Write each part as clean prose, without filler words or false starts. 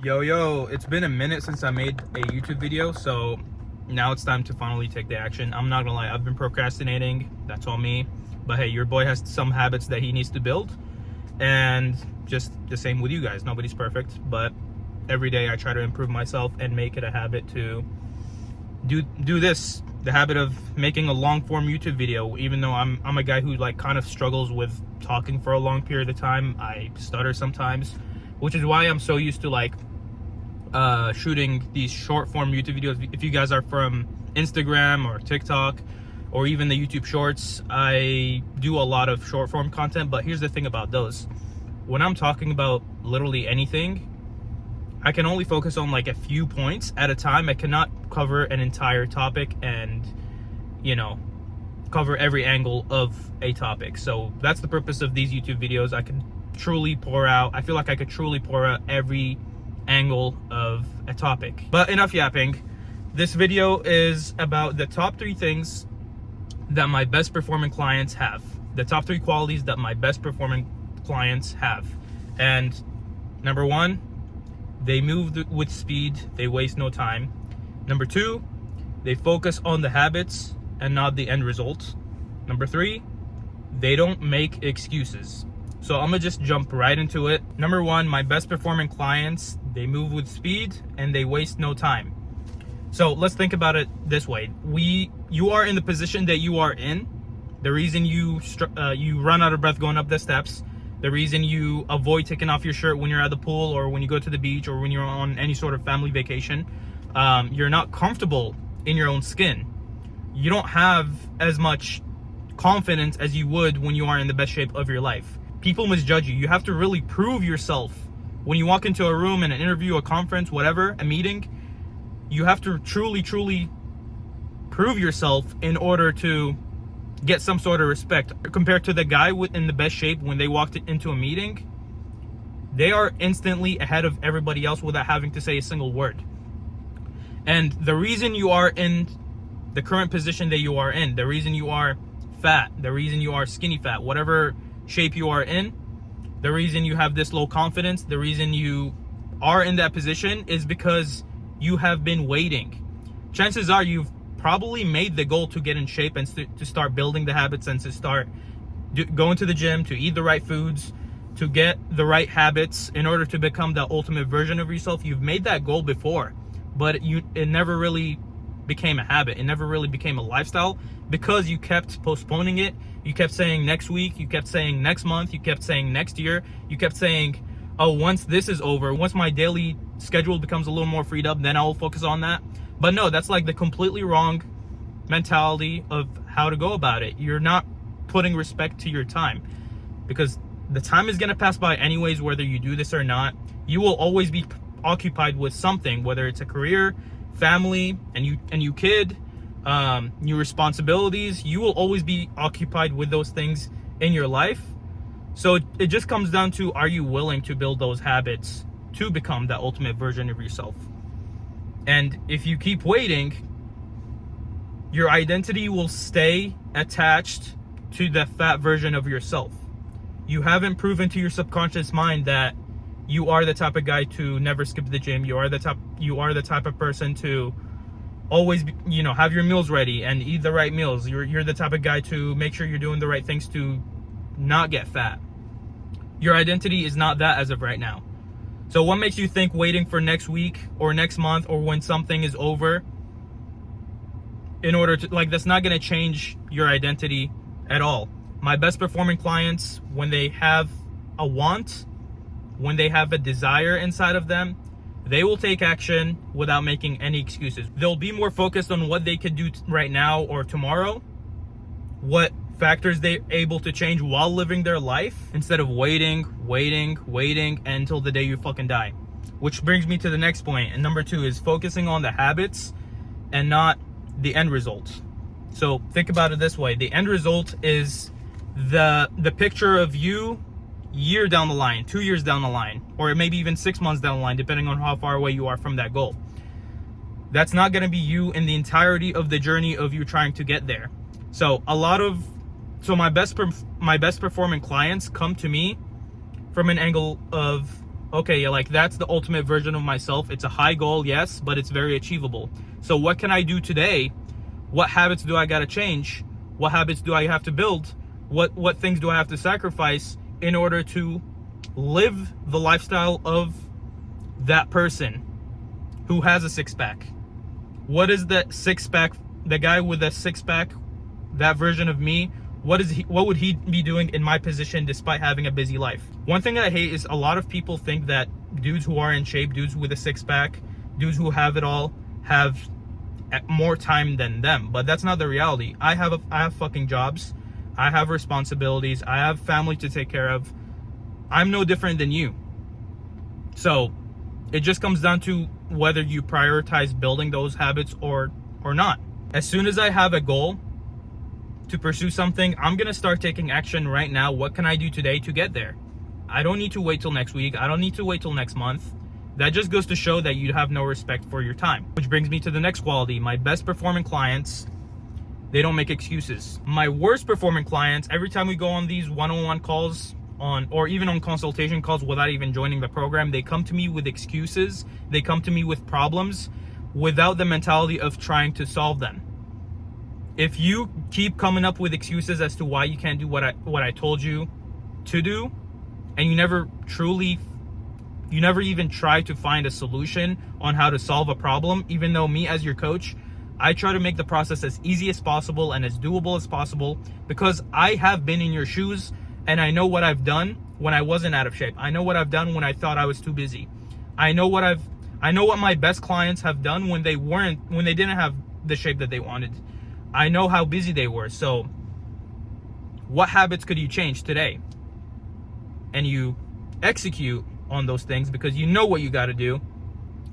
Yo, it's been a minute since I made a YouTube video, so now it's time to finally take the action. I'm not gonna lie, I've been procrastinating, that's all me. But hey, your boy has some habits that he needs to build, and just the same with you guys. Nobody's perfect, but every day I try to improve myself and make it a habit to do this. The habit of making a long form YouTube video. Even though I'm a guy who like kind of struggles with talking for a long period of time, I stutter sometimes, which is why I'm so used to like shooting these short form YouTube videos. If you guys are from Instagram or TikTok or even the YouTube shorts, I do a lot of short form content. But here's the thing about those: when I'm talking about literally anything, I can only focus on like a few points at a time. I cannot cover an entire topic and, you know, cover every angle of a topic. So that's the purpose of these YouTube videos. I can truly pour out, I feel like I could truly pour out every angle of a topic. But enough yapping. This video is about the top 3 things that my best performing clients have. The top 3 qualities that my best performing clients have. And number 1, they move with speed, they waste no time. Number 2, they focus on the habits and not the end result. Number 3, they don't make excuses. So I'm gonna just jump right into it. Number 1, my best performing clients, they move with speed and they waste no time. So let's think about it this way. You are in the position that you are in. The reason you run out of breath going up the steps, the reason you avoid taking off your shirt when you're at the pool or when you go to the beach or when you're on any sort of family vacation, you're not comfortable in your own skin. You don't have as much confidence as you would when you are in the best shape of your life. People misjudge you. You have to really prove yourself. When you walk into a room, in an interview, a conference, whatever, a meeting, you have to truly prove yourself in order to get some sort of respect. Compared to the guy in the best shape, when they walked into a meeting, they are instantly ahead of everybody else without having to say a single word. And the reason you are in the current position that you are in, the reason you are fat, the reason you are skinny fat, whatever shape you are in, the reason you have this low confidence, the reason you are in that position is because you have been waiting. Chances are you've probably made the goal to get in shape and to start building the habits and to start going to the gym, to eat the right foods, to get the right habits in order to become the ultimate version of yourself. You've made that goal before, but it never really became a habit. It never really became a lifestyle because you kept postponing it. You kept saying next week, you kept saying next month, you kept saying next year, you kept saying, oh, once this is over, once my daily schedule becomes a little more freed up, then I'll focus on that. But no, that's like the completely wrong mentality of how to go about it. You're not putting respect to your time, because the time is going to pass by anyways, whether you do this or not. You will always be occupied with something, whether it's a career, family, and you kid, new responsibilities. You will always be occupied with those things in your life. So it just comes down to, are you willing to build those habits to become that ultimate version of yourself? And if you keep waiting, your identity will stay attached to the fat version of yourself. You haven't proven to your subconscious mind that you are the type of guy to never skip the gym. You are the type of person to always be, have your meals ready and eat the right meals. You're the type of guy to make sure you're doing the right things to not get fat. Your identity is not that as of right now. So what makes you think waiting for next week or next month or when something is over in order to, like, that's not going to change your identity at all. My best performing clients, when they have a want, when they have a desire inside of them, they will take action without making any excuses. They'll be more focused on what they could do right now or tomorrow, what factors they're able to change while living their life, instead of waiting until the day you fucking die. Which brings me to the next point, and number 2 is focusing on the habits and not the end result. So think about it this way: the end result is the picture of you year down the line, 2 years down the line, or maybe even 6 months down the line, depending on how far away you are from that goal. That's not going to be you in the entirety of the journey of you trying to get there. So my best performing clients come to me from an angle of okay, like that's the ultimate version of myself. It's a high goal, yes, but it's very achievable. So what can I do today? What habits do I got to change? What habits do I have to build? What things do I have to sacrifice in order to live the lifestyle of that person who has a six-pack? What is that six-pack, the guy with a six-pack, that version of me, what would he be doing in my position despite having a busy life? One thing that I hate is a lot of people think that dudes who are in shape, dudes with a six-pack, dudes who have it all, have more time than them. But that's not the reality. I have fucking jobs. I have responsibilities. I have family to take care of. I'm no different than you. So it just comes down to whether you prioritize building those habits or not. As soon as I have a goal to pursue something, I'm gonna start taking action right now. What can I do today to get there? I don't need to wait till next week. I don't need to wait till next month. That just goes to show that you have no respect for your time. Which brings me to the next quality. My best performing clients, they don't make excuses. My worst performing clients, every time we go on these one-on-one calls, or even on consultation calls without even joining the program, they come to me with excuses. They come to me with problems without the mentality of trying to solve them. If you keep coming up with excuses as to why you can't do what I told you to do, and you never even try to find a solution on how to solve a problem, even though me as your coach, I try to make the process as easy as possible and as doable as possible, because I have been in your shoes and I know what I've done when I wasn't out of shape. I know what I've done when I thought I was too busy. I know what my best clients have done when they didn't have the shape that they wanted. I know how busy they were. So what habits could you change today? And you execute on those things because you know what you got to do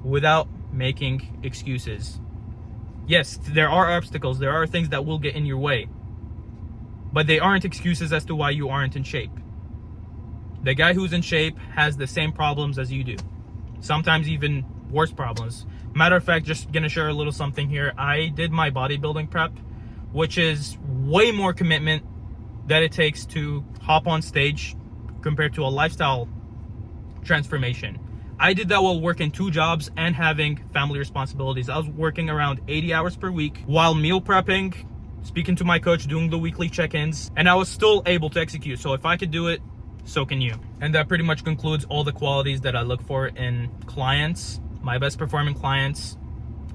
without making excuses. Yes, there are obstacles. There are things that will get in your way, but they aren't excuses as to why you aren't in shape. The guy who's in shape has the same problems as you do, sometimes even worse problems. Matter of fact, just gonna share a little something here. I did my bodybuilding prep, which is way more commitment that it takes to hop on stage compared to a lifestyle transformation. I did that while working 2 jobs and having family responsibilities. I was working around 80 hours per week while meal prepping, speaking to my coach, doing the weekly check-ins, and I was still able to execute. So if I could do it, so can you. And that pretty much concludes all the qualities that I look for in clients. My best performing clients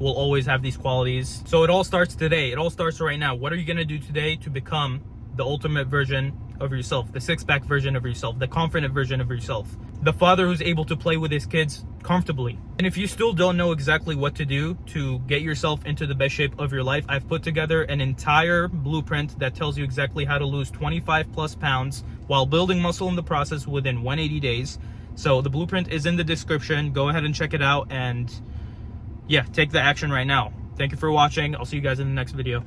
will always have these qualities. So it all starts today. It all starts right now. What are you gonna do today to become the ultimate version of yourself, the six-pack version of yourself, the confident version of yourself, the father who's able to play with his kids comfortably? And if you still don't know exactly what to do to get yourself into the best shape of your life, I've put together an entire blueprint that tells you exactly how to lose 25 plus pounds while building muscle in the process within 180 days. So the blueprint is in the description. Go ahead and check it out, and yeah, take the action right now. Thank you for watching. I'll see you guys in the next video.